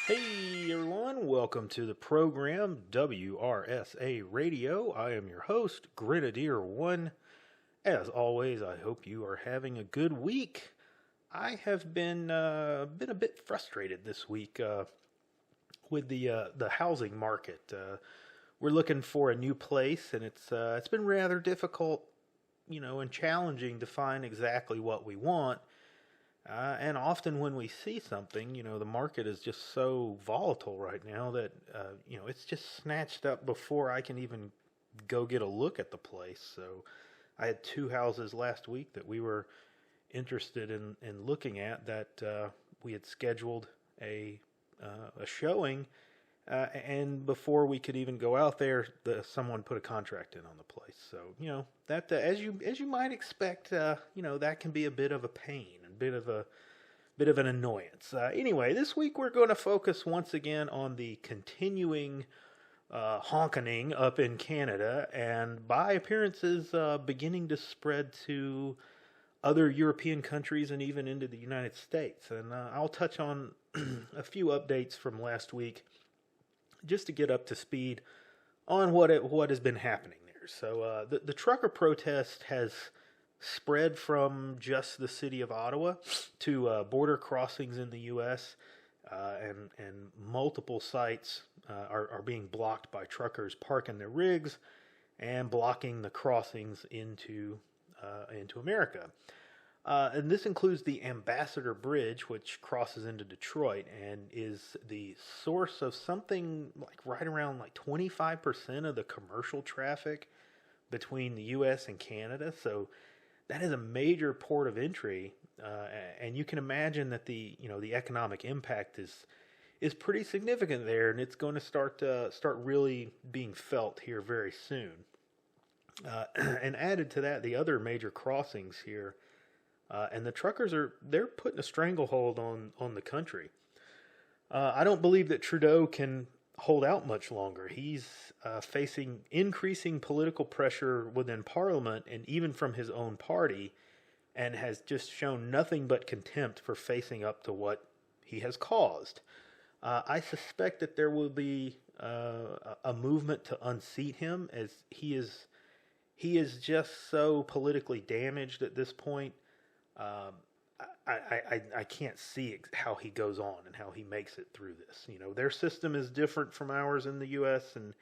Hey everyone, welcome to the program WRSA Radio. I am your host, Grenadier One. As always, I hope you are having a good week. I have been a bit frustrated this week with the housing market. We're looking for a new place, and it's been rather difficult, and challenging to find exactly what we want. And often when we see something, the market is just so volatile right now that, it's just snatched up before I can even go get a look at the place. So I had two houses last week that we were interested in looking at that we had scheduled a showing. And before we could even go out there, someone put a contract in on the place. So that as you might expect, that can be a bit of a pain, a bit of an annoyance. Anyway, this week we're going to focus once again on the continuing honkening up in Canada, and by appearances beginning to spread to other European countries and even into the United States. And I'll touch on a few updates from last week just to get up to speed on what has been happening there. So the trucker protest has spread from just the city of Ottawa to border crossings in the U.S. And multiple sites are being blocked by truckers parking their rigs and blocking the crossings into America. And this includes the Ambassador Bridge, which crosses into Detroit and is the source of something like right around like 25% of the commercial traffic between the U.S. and Canada. So that is a major port of entry, and you can imagine that the economic impact is pretty significant there, and it's going to start really being felt here very soon. And added to that, the other major crossings here. And the truckers they're putting a stranglehold on the country. I don't believe that Trudeau can hold out much longer. He's facing increasing political pressure within Parliament and even from his own party, and has just shown nothing but contempt for facing up to what he has caused. I suspect that there will be a movement to unseat him, as he is just so politically damaged at this point. um, I can't see how he goes on and how he makes it through this. Their system is different from ours in the U.S., and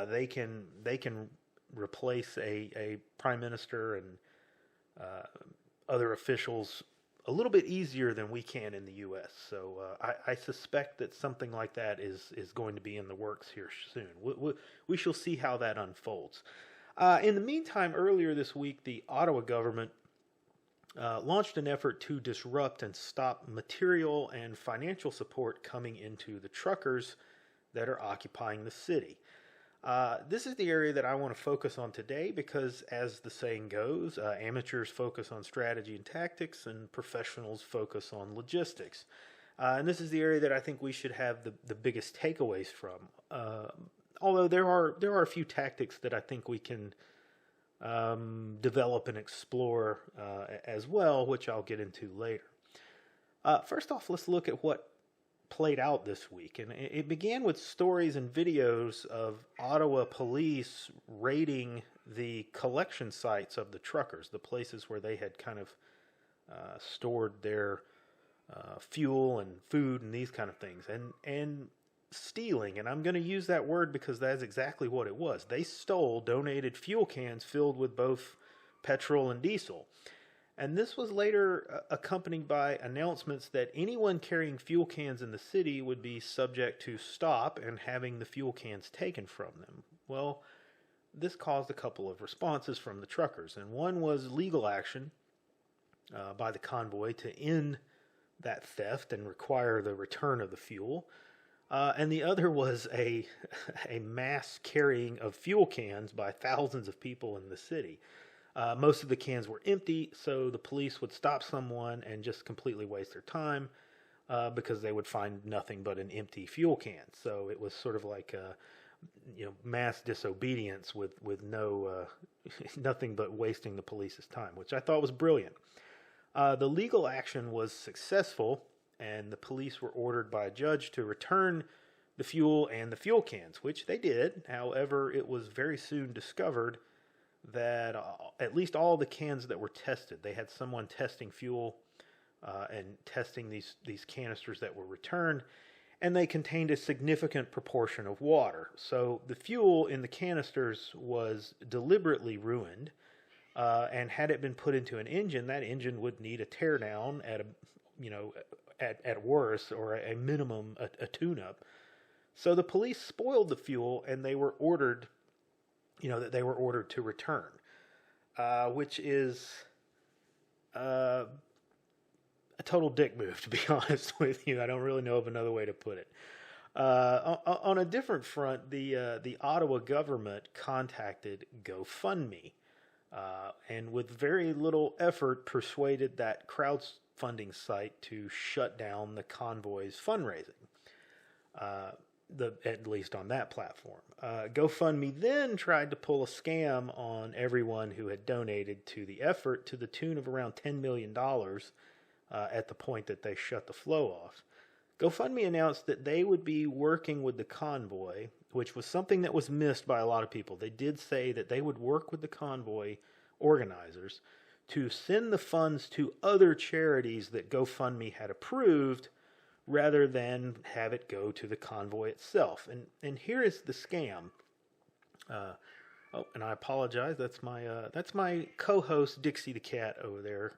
they can replace a prime minister and other officials a little bit easier than we can in the U.S. So I suspect that something like that is going to be in the works here soon. We shall see how that unfolds. In the meantime, earlier this week, the Ottawa government launched an effort to disrupt and stop material and financial support coming into the truckers that are occupying the city. This is the area that I want to focus on today because, as the saying goes, amateurs focus on strategy and tactics, and professionals focus on logistics. And this is the area that I think we should have the biggest takeaways from. Although there are a few tactics that I think we can develop and explore as well, which I'll get into later. First off, let's look at what played out this week. And it began with stories and videos of Ottawa police raiding the collection sites of the truckers, the places where they had kind of stored their fuel and food and these kind of things. And stealing, and I'm going to use that word because that's exactly what it was. They stole donated fuel cans filled with both petrol and diesel. And this was later accompanied by announcements that anyone carrying fuel cans in the city would be subject to stop and having the fuel cans taken from them. Well, this caused a couple of responses from the truckers, and one was legal action by the convoy to end that theft and require the return of the fuel. And the other was a mass carrying of fuel cans by thousands of people in the city. Most of the cans were empty, so the police would stop someone and just completely waste their time because they would find nothing but an empty fuel can. So it was sort of like mass disobedience with no nothing but wasting the police's time, which I thought was brilliant. The legal action was successful, and the police were ordered by a judge to return the fuel and the fuel cans, which they did. However, it was very soon discovered that at least all the cans that were tested, they had someone testing fuel and testing these canisters that were returned, and they contained a significant proportion of water. So the fuel in the canisters was deliberately ruined, and had it been put into an engine, that engine would need a teardown at worst, or a minimum a tune-up. So the police spoiled the fuel, and they were ordered, to return, which is a total dick move, to be honest with you. I don't really know of another way to put it. On a different front, the Ottawa government contacted GoFundMe, and with very little effort persuaded that crowdfunding site to shut down the convoy's fundraising. At least on that platform. GoFundMe then tried to pull a scam on everyone who had donated to the effort to the tune of around $10 million at the point that they shut the flow off. GoFundMe announced that they would be working with the convoy, which was something that was missed by a lot of people. They did say that they would work with the convoy organizers to send the funds to other charities that GoFundMe had approved, rather than have it go to the convoy itself. And here is the scam. And I apologize. That's my co-host Dixie the cat over there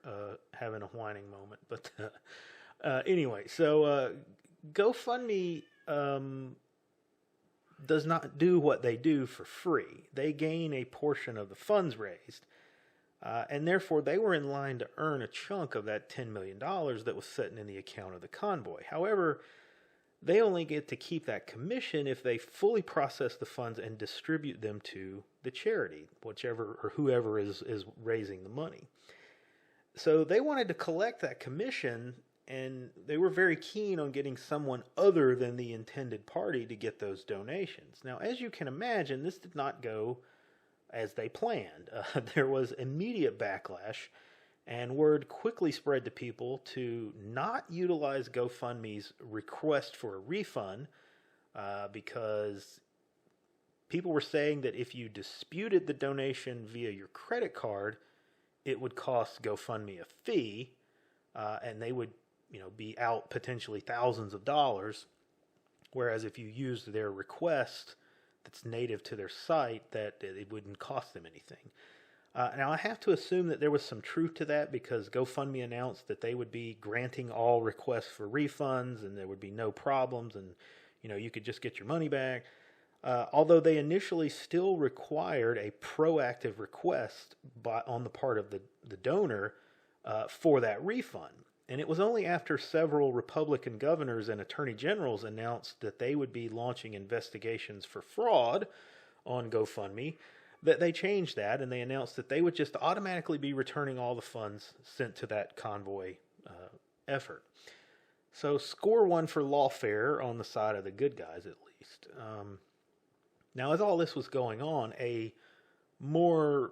having a whining moment. But anyway, so GoFundMe does not do what they do for free. They gain a portion of the funds raised. And therefore, they were in line to earn a chunk of that $10 million that was sitting in the account of the convoy. However, they only get to keep that commission if they fully process the funds and distribute them to the charity, whichever or whoever is raising the money. So they wanted to collect that commission, and they were very keen on getting someone other than the intended party to get those donations. Now, as you can imagine, this did not go as they planned. There was immediate backlash, and word quickly spread to people to not utilize GoFundMe's request for a refund because people were saying that if you disputed the donation via your credit card, it would cost GoFundMe a fee, and they would, be out potentially thousands of dollars. Whereas if you used their request that's native to their site, that it wouldn't cost them anything. Now, I have to assume that there was some truth to that, because GoFundMe announced that they would be granting all requests for refunds, and there would be no problems, and you could just get your money back. Although they initially still required a proactive request on the part of the donor for that refund. And it was only after several Republican governors and attorney generals announced that they would be launching investigations for fraud on GoFundMe that they changed that, and they announced that they would just automatically be returning all the funds sent to that convoy effort. So score one for lawfare on the side of the good guys, at least. Now, as all this was going on, a more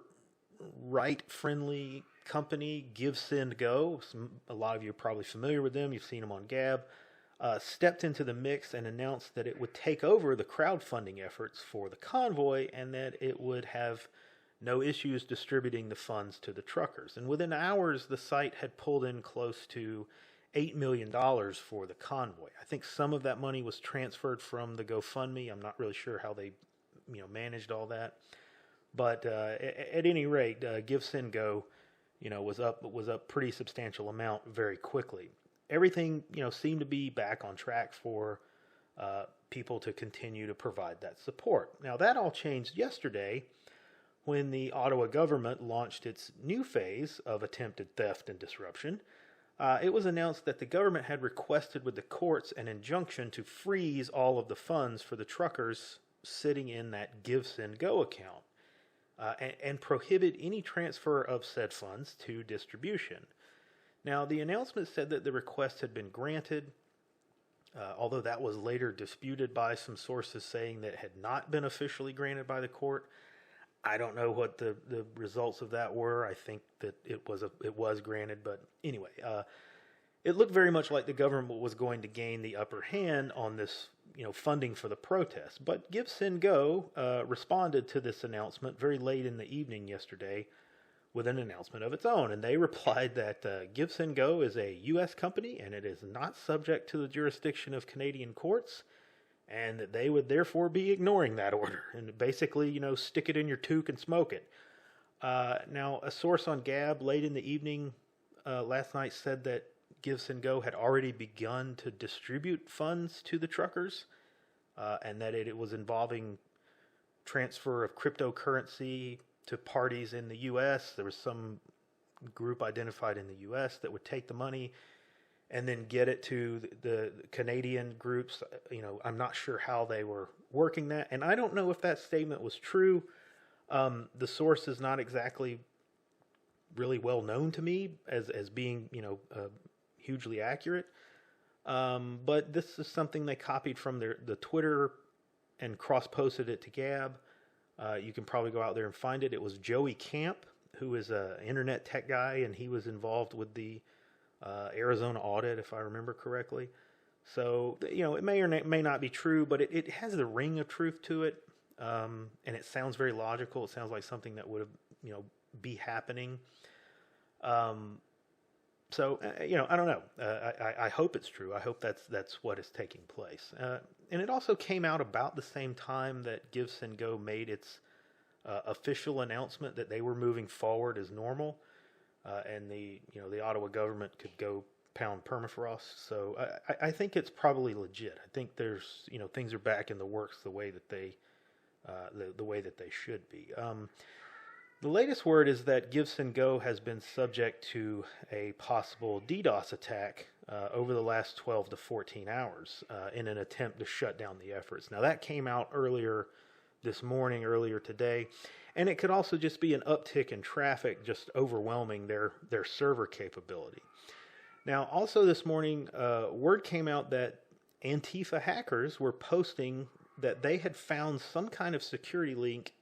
right-friendly company, Give, Send, Go, a lot of you are probably familiar with them, you've seen them on Gab, stepped into the mix and announced that it would take over the crowdfunding efforts for the convoy, and that it would have no issues distributing the funds to the truckers. And within hours, the site had pulled in close to $8 million for the convoy. I think some of that money was transferred from the GoFundMe. I'm not really sure how they managed all that. But at any rate, Give, Send, Go was up pretty substantial amount very quickly. Everything, seemed to be back on track for people to continue to provide that support. Now, that all changed yesterday when the Ottawa government launched its new phase of attempted theft and disruption. It was announced that the government had requested with the courts an injunction to freeze all of the funds for the truckers sitting in that Give, Send, Go account. And prohibit any transfer of said funds to distribution. Now, the announcement said that the request had been granted, although that was later disputed by some sources saying that it had not been officially granted by the court. I don't know what the results of that were. I think that it was granted, but anyway, it looked very much like the government was going to gain the upper hand on this, funding for the protests. But Give Send Go responded to this announcement very late in the evening yesterday with an announcement of its own. And they replied that Give Send Go is a U.S. company and it is not subject to the jurisdiction of Canadian courts, and that they would therefore be ignoring that order and basically, stick it in your toque and smoke it. Now, a source on Gab late in the evening last night said that Give Send Go had already begun to distribute funds to the truckers, and that it was involving transfer of cryptocurrency to parties in the U.S. There was some group identified in the U.S. that would take the money and then get it to the Canadian groups. I'm not sure how they were working that, and I don't know if that statement was true. The source is not exactly really well known to me as being, hugely accurate. But this is something they copied from the Twitter and cross-posted it to Gab. You can probably go out there and find it. It was Joey Camp, who is an internet tech guy, and he was involved with the Arizona audit, if I remember correctly. So, it may or may not be true, but it has the ring of truth to it. And it sounds very logical. It sounds like something that would, be happening. So, I don't know. I hope it's true. I hope that's what is taking place. And it also came out about the same time that Give Send Go made its official announcement that they were moving forward as normal, and the Ottawa government could go pound permafrost. So I think it's probably legit. I think there's things are back in the works the way that they should be. The latest word is that Give Send Go has been subject to a possible DDoS attack over the last 12 to 14 hours in an attempt to shut down the efforts. Now, that came out earlier today, and it could also just be an uptick in traffic just overwhelming their server capability. Now, also this morning, word came out that Antifa hackers were posting that they had found some kind of security leak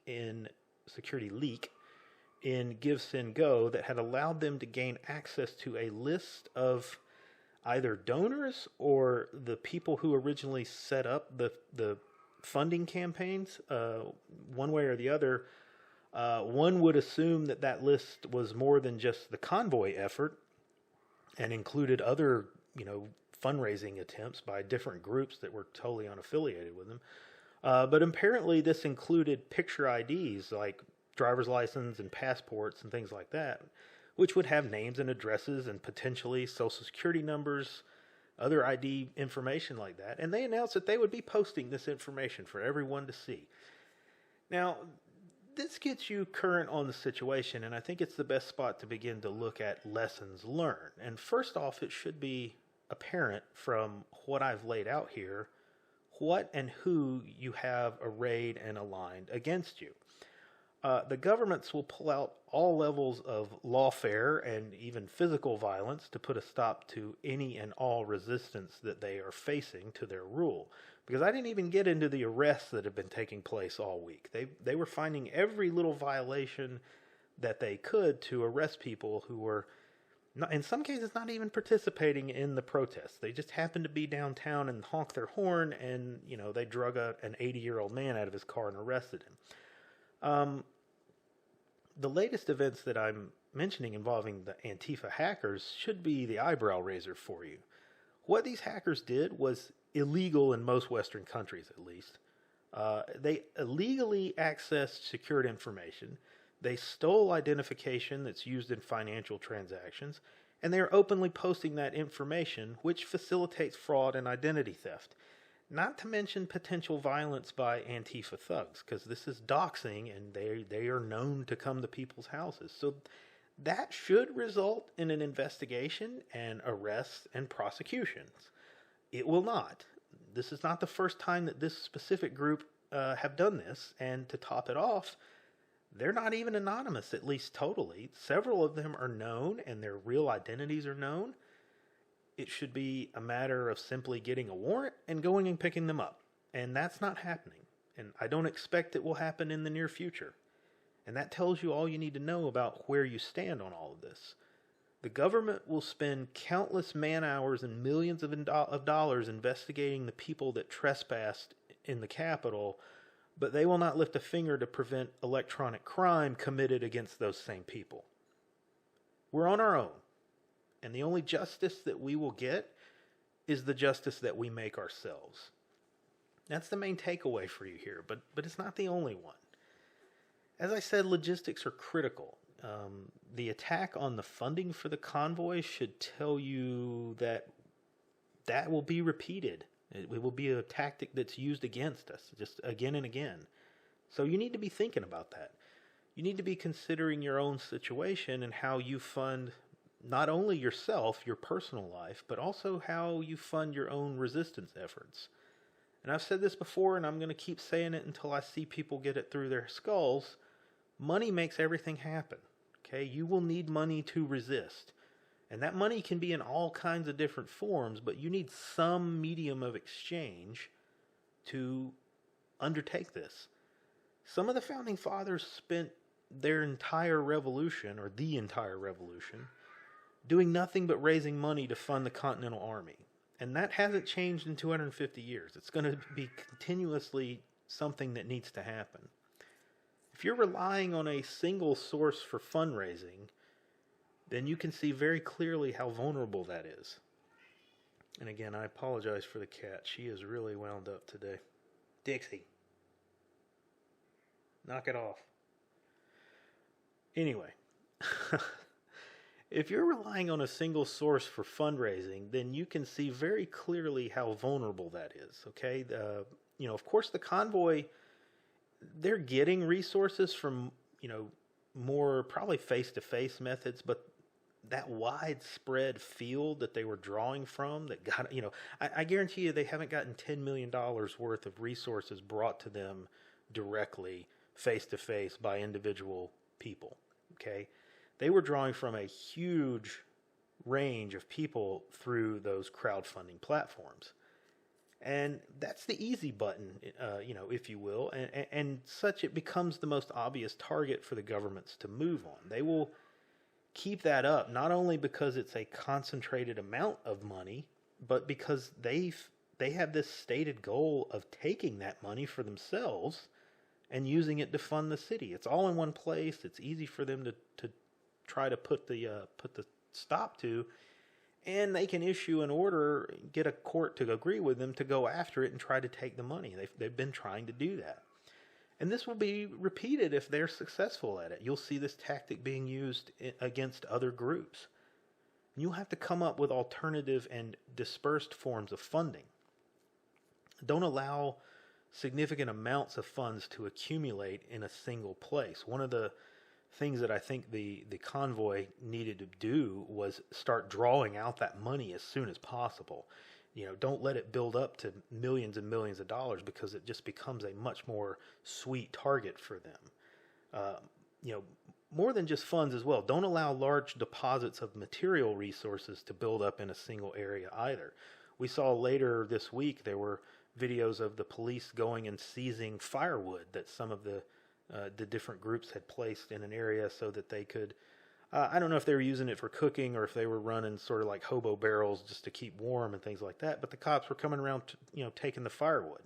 in Give Send Go that had allowed them to gain access to a list of either donors or the people who originally set up the funding campaigns, one way or the other. One would assume that list was more than just the convoy effort and included other, fundraising attempts by different groups that were totally unaffiliated with them. But apparently this included picture IDs like driver's license and passports and things like that, which would have names and addresses and potentially social security numbers, other ID information like that. And they announced that they would be posting this information for everyone to see. Now, this gets you current on the situation, and I think it's the best spot to begin to look at lessons learned. And first off, it should be apparent from what I've laid out here, what and who you have arrayed and aligned against you. The governments will pull out all levels of lawfare and even physical violence to put a stop to any and all resistance that they are facing to their rule. Because I didn't even get into the arrests that have been taking place all week. They were finding every little violation that they could to arrest people who were, not, in some cases, not even participating in the protests. They just happened to be downtown and honk their horn, and they drug an 80-year-old man out of his car and arrested him. The latest events that I'm mentioning involving the Antifa hackers should be the eyebrow raiser for you. What these hackers did was illegal in most Western countries, at least. They illegally accessed secured information. They stole identification that's used in financial transactions, and they are openly posting that information, which facilitates fraud and identity theft. Not to mention potential violence by Antifa thugs, because this is doxing, and they are known to come to people's houses. So that should result in an investigation and arrests and prosecutions. It will not. This is not the first time that this specific group have done this, and to top it off, they're not even anonymous, at least totally. Several of them are known, and their real identities are known. It should be a matter of simply getting a warrant and going and picking them up. And that's not happening. And I don't expect it will happen in the near future. And that tells you all you need to know about where you stand on all of this. The government will spend countless man hours and millions of dollars investigating the people that trespassed in the Capitol, but they will not lift a finger to prevent electronic crime committed against those same people. We're on our own, and the only justice that we will get is the justice that we make ourselves. That's the main takeaway for you here, but it's not the only one. As I said, logistics are critical. The attack on the funding for the convoy should tell you that will be repeated. It will be a tactic that's used against us, just again and again. So you need to be thinking about that. You need to be considering your own situation and how you fund not only yourself, your personal life, but also how you fund your own resistance efforts. And I've said this before, and I'm going to keep saying it until I see people get it through their skulls. Money makes everything happen. Okay, you will need money to resist. And that money can be in all kinds of different forms, but you need some medium of exchange to undertake this. Some of the founding fathers spent their entire revolution, or the entire revolution, doing nothing but raising money to fund the Continental Army. And that hasn't changed in 250 years. It's going to be continuously something that needs to happen. If you're relying on a single source for fundraising, then you can see very clearly how vulnerable that is. And again, I apologize for the cat. She is really wound up today. Dixie, knock it off. Anyway, if you're relying on a single source for fundraising, then you can see very clearly how vulnerable that is. Okay, of course, the convoy, they're getting resources from, more probably face-to-face methods, but that widespread field that they were drawing from, that got, I guarantee you they haven't gotten $10 million worth of resources brought to them directly, face-to-face, by individual people, okay? They were drawing from a huge range of people through those crowdfunding platforms. And that's the easy button, if you will, and such it becomes the most obvious target for the governments to move on. They will keep that up, not only because it's a concentrated amount of money, but because they have this stated goal of taking that money for themselves and using it to fund the city. It's all in one place. It's easy for them to try to put the stop to. And they can issue an order, get a court to agree with them to go after it and try to take the money. They've been trying to do that. And this will be repeated if they're successful at it. You'll see this tactic being used against other groups. And you'll have to come up with alternative and dispersed forms of funding. Don't allow significant amounts of funds to accumulate in a single place. One of the things that I think the convoy needed to do was start drawing out that money as soon as possible. Don't let it build up to millions and millions of dollars, because it just becomes a much more sweet target for them. More than just funds as well. Don't allow large deposits of material resources to build up in a single area either. We saw later this week there were videos of the police going and seizing firewood that some of the different groups had placed in an area so that they could, I don't know if they were using it for cooking or if they were running sort of like hobo barrels just to keep warm and things like that, but the cops were coming around, taking the firewood.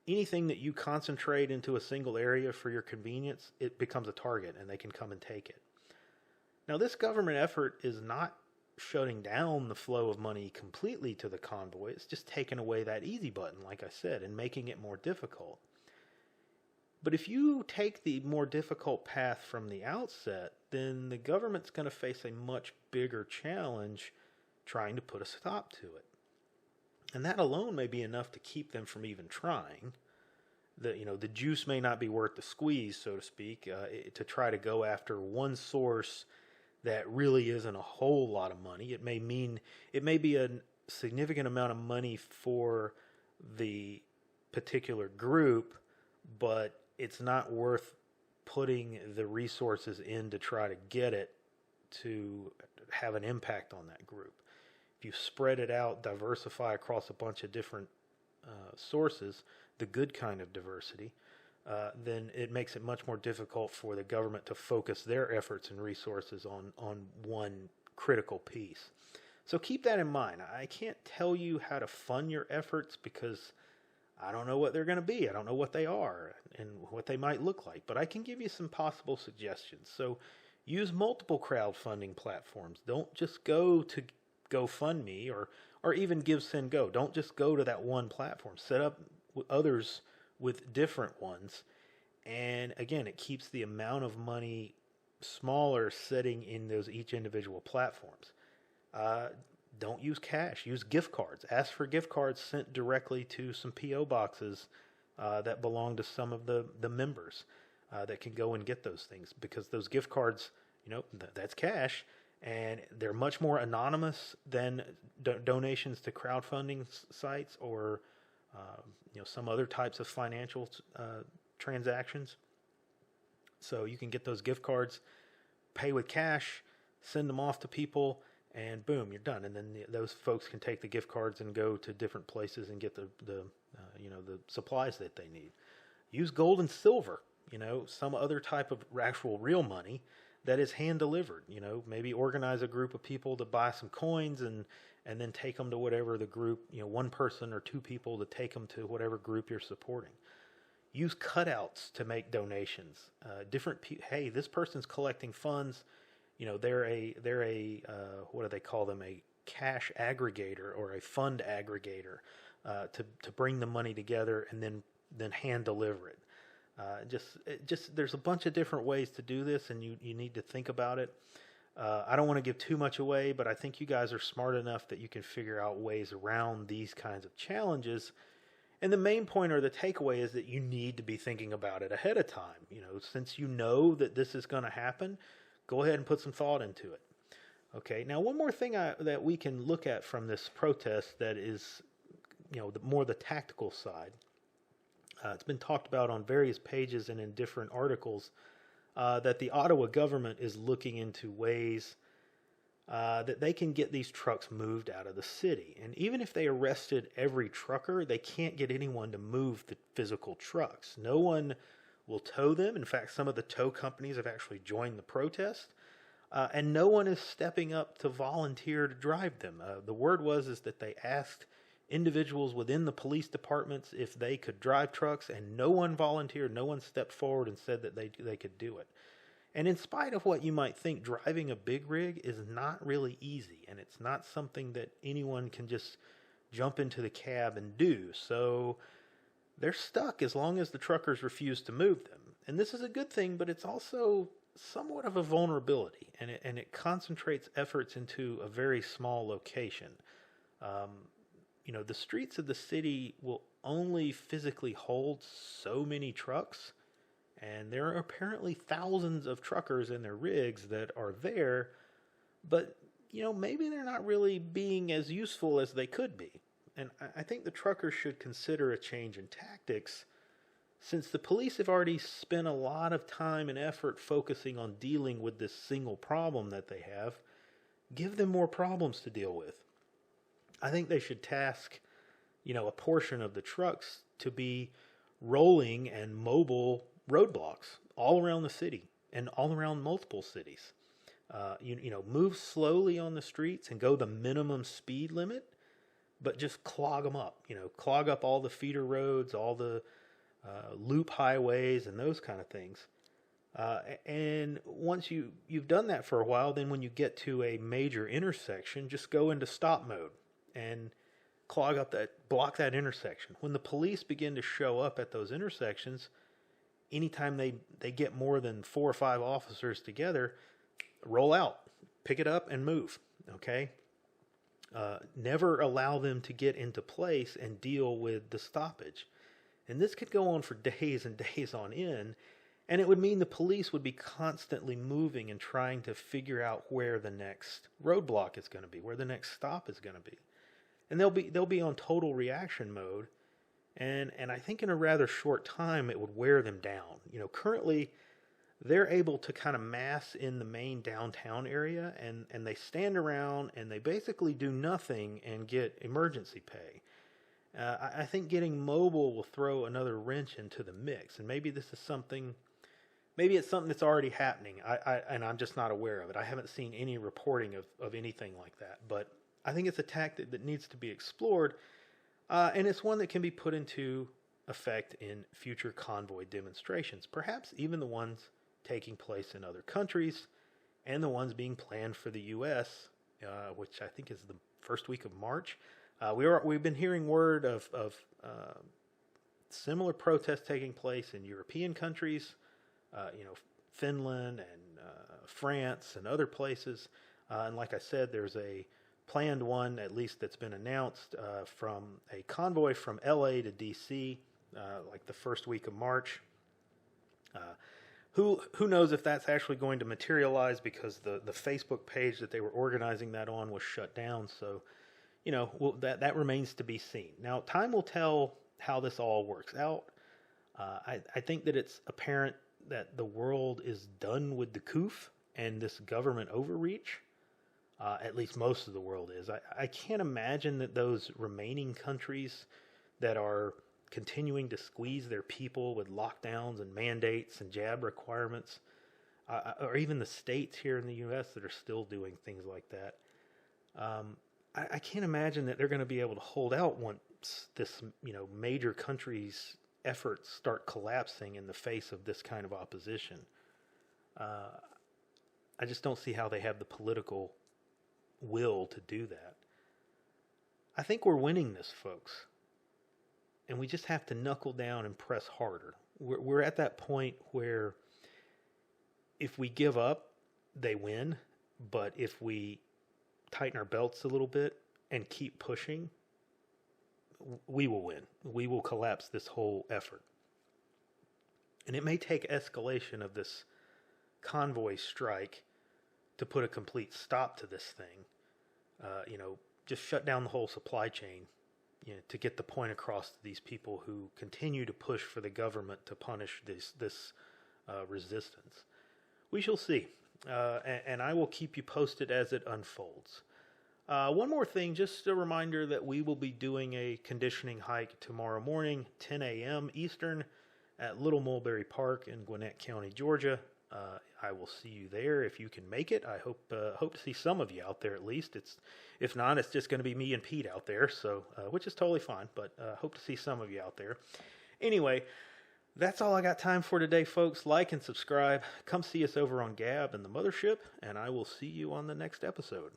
Anything that you concentrate into a single area for your convenience, it becomes a target and they can come and take it. Now, this government effort is not shutting down the flow of money completely to the convoy. It's just taking away that easy button, like I said, and making it more difficult. But if you take the more difficult path from the outset, then the government's going to face a much bigger challenge trying to put a stop to it. And that alone may be enough to keep them from even trying. The juice may not be worth the squeeze, so to speak, to try to go after one source that really isn't a whole lot of money. It may be a significant amount of money for the particular group, but it's not worth putting the resources in to try to get it to have an impact on that group. If you spread it out, diversify across a bunch of different sources, the good kind of diversity, then it makes it much more difficult for the government to focus their efforts and resources on one critical piece. So keep that in mind. I can't tell you how to fund your efforts because I don't know what they're going to be. I don't know what they are and what they might look like, but I can give you some possible suggestions. So use multiple crowdfunding platforms. Don't just go to GoFundMe or even Give, Send, Go. Don't just go to that one platform. Set up others with different ones. And again, it keeps the amount of money smaller sitting in those each individual platforms. Don't use cash. Use gift cards. Ask for gift cards sent directly to some P.O. boxes that belong to some of the members that can go and get those things, because those gift cards, that's cash, and they're much more anonymous than donations to crowdfunding sites or some other types of financial transactions. So you can get those gift cards, pay with cash, send them off to people, and boom, you're done. And then those folks can take the gift cards and go to different places and get the supplies that they need. Use gold and silver, some other type of actual real money that is hand delivered. Maybe organize a group of people to buy some coins and then take them to whatever the group, one person or two people to take them to whatever group you're supporting. Use cutouts to make donations. Hey, this person's collecting funds. They're a what do they call them? A cash aggregator or a fund aggregator to bring the money together and then hand deliver it. Just there's a bunch of different ways to do this, and you need to think about it. I don't want to give too much away, but I think you guys are smart enough that you can figure out ways around these kinds of challenges. And the main point or the takeaway is that you need to be thinking about it ahead of time. Since you know that this is going to happen, go ahead and put some thought into it. Okay, now one more thing that we can look at from this protest that is, more the tactical side. It's been talked about on various pages and in different articles that the Ottawa government is looking into ways that they can get these trucks moved out of the city. And even if they arrested every trucker, they can't get anyone to move the physical trucks. No one will tow them. In fact, some of the tow companies have actually joined the protest. And no one is stepping up to volunteer to drive them. The word is that they asked individuals within the police departments if they could drive trucks, and no one volunteered. No one stepped forward and said that they could do it. And in spite of what you might think, driving a big rig is not really easy, and it's not something that anyone can just jump into the cab and do. So they're stuck as long as the truckers refuse to move them. And this is a good thing, but it's also somewhat of a vulnerability, and it concentrates efforts into a very small location. The streets of the city will only physically hold so many trucks, and there are apparently thousands of truckers in their rigs that are there, but, maybe they're not really being as useful as they could be. And I think the truckers should consider a change in tactics, since the police have already spent a lot of time and effort focusing on dealing with this single problem that they have. Give them more problems to deal with. I think they should task, a portion of the trucks to be rolling and mobile roadblocks all around the city and all around multiple cities. Move slowly on the streets and go the minimum speed limit, but just clog them up. Clog up all the feeder roads, all the loop highways, and those kind of things. And once you've done that for a while, then when you get to a major intersection, just go into stop mode and block that intersection. When the police begin to show up at those intersections, anytime they get more than 4 or 5 officers together, roll out, pick it up, and move. Okay? Never allow them to get into place and deal with the stoppage. And this could go on for days and days on end, and it would mean the police would be constantly moving and trying to figure out where the next roadblock is going to be, where the next stop is going to be. And they'll be on total reaction mode, and I think in a rather short time it would wear them down. Currently they're able to kind of mass in the main downtown area, and they stand around and they basically do nothing and get emergency pay. I think getting mobile will throw another wrench into the mix, and maybe this is something maybe it's something that's already happening. And I'm just not aware of it. I haven't seen any reporting of anything like that. But I think it's a tactic that needs to be explored, and it's one that can be put into effect in future convoy demonstrations, perhaps even the ones taking place in other countries and the ones being planned for the U.S., which I think is the first week of March. We've been hearing word of similar protests taking place in European countries, Finland and France and other places. And like I said, there's a planned one, at least that's been announced, from a convoy from L.A. to D.C., like the first week of March. Who knows if that's actually going to materialize, because the Facebook page that they were organizing that on was shut down. So, that remains to be seen. Now, time will tell how this all works out. I think that it's apparent that the world is done with the coof and this government overreach. At least most of the world is. I can't imagine that those remaining countries that are continuing to squeeze their people with lockdowns and mandates and jab requirements, or even the states here in the U.S. that are still doing things like that. I can't imagine that they're going to be able to hold out once this, major countries' efforts start collapsing in the face of this kind of opposition. I just don't see how they have the political will to do that. I think we're winning this, folks. And we just have to knuckle down and press harder. We're at that point where if we give up, they win. But if we tighten our belts a little bit and keep pushing, we will win. We will collapse this whole effort. And it may take escalation of this convoy strike to put a complete stop to this thing. Just shut down the whole supply chain, to get the point across to these people who continue to push for the government to punish this resistance. We shall see, and I will keep you posted as it unfolds. One more thing, just a reminder that we will be doing a conditioning hike tomorrow morning, 10 a.m. Eastern, at Little Mulberry Park in Gwinnett County, Georgia. I will see you there if you can make it. I hope to see some of you out there at least. If not, it's just going to be me and Pete out there, so which is totally fine. But hope to see some of you out there. Anyway, that's all I got time for today, folks. Like and subscribe. Come see us over on Gab and the Mothership, and I will see you on the next episode.